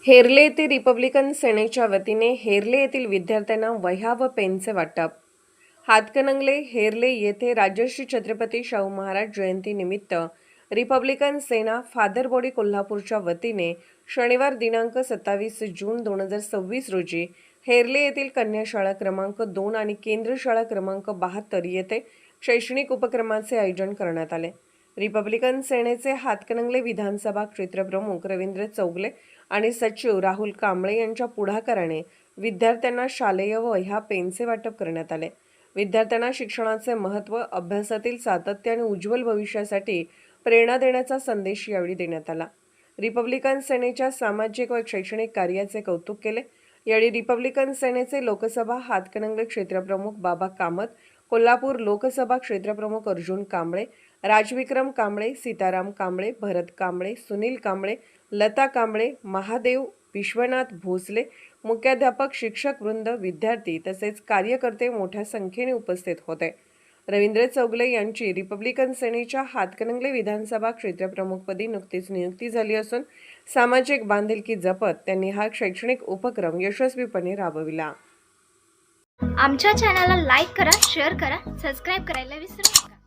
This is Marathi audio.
हेरले येथे रिपब्लिकन सेनेच्या वतीने हेरले येथील विद्यार्थ्यांना वह्या व पेनचे वाटप. हातकणंगले हेरले येथे राजश्री छत्रपती शाहू महाराज जयंतीनिमित्त रिपब्लिकन सेना फादर बॉडी कोल्हापूरच्या वतीने शनिवार दिनांक 27 जून 2026 रोजी हेरले येथील कन्या शाळा क्रमांक 2 आणि केंद्र शाळा क्रमांक 72 येथे शैक्षणिक उपक्रमाचे आयोजन करण्यात आले. रिपब्लिकन सेनेचे हातकणंगले विधानसभा क्षेत्रप्रमुख रवींद्र चौगले आणि सचिव राहुल कांबळे यांच्या पुढाकाराने विद्यार्थ्यांना शालेय व वह्या पेनचे वाटप करण्यात आले. विद्यार्थ्यांना शिक्षणाचे महत्त्व, अभ्यासातील सातत्य आणि उज्ज्वल भविष्यासाठी प्रेरणा देण्याचा संदेश यावेळी देण्यात आला. रिपब्लिकन सेनेच्या सामाजिक व शैक्षणिक कार्याचे कौतुक केले. यावेळी रिपब्लिकन सेनेचे लोकसभा हातकणंगले क्षेत्रप्रमुख बाबा कामत, कोल्हापूर लोकसभा क्षेत्रप्रमुख अर्जुन कांबळे, राजविक्रम कांबळे, सीताराम कांबळे, भरत कांबळे, सुनील कांबळे, लता कांबळे, महादेव, विश्वनाथ भोसले, मुख्याध्यापक, शिक्षक वृंद, विद्यार्थी तसेच कार्यकर्ते मोठ्या संख्येने उपस्थित होते. रवींद्र चौगले यांची रिपब्लिकन सेनेच्या हातकणंगले विधानसभा क्षेत्रप्रमुखपदी नुकतीच नियुक्ती झाली असून सामाजिक बांधिलकी जपत त्यांनी हा शैक्षणिक उपक्रम यशस्वीपणे राबविला. आमच्या चॅनलला लाईक करा, शेअर करा, सबस्क्राईब करायला विसरू नका.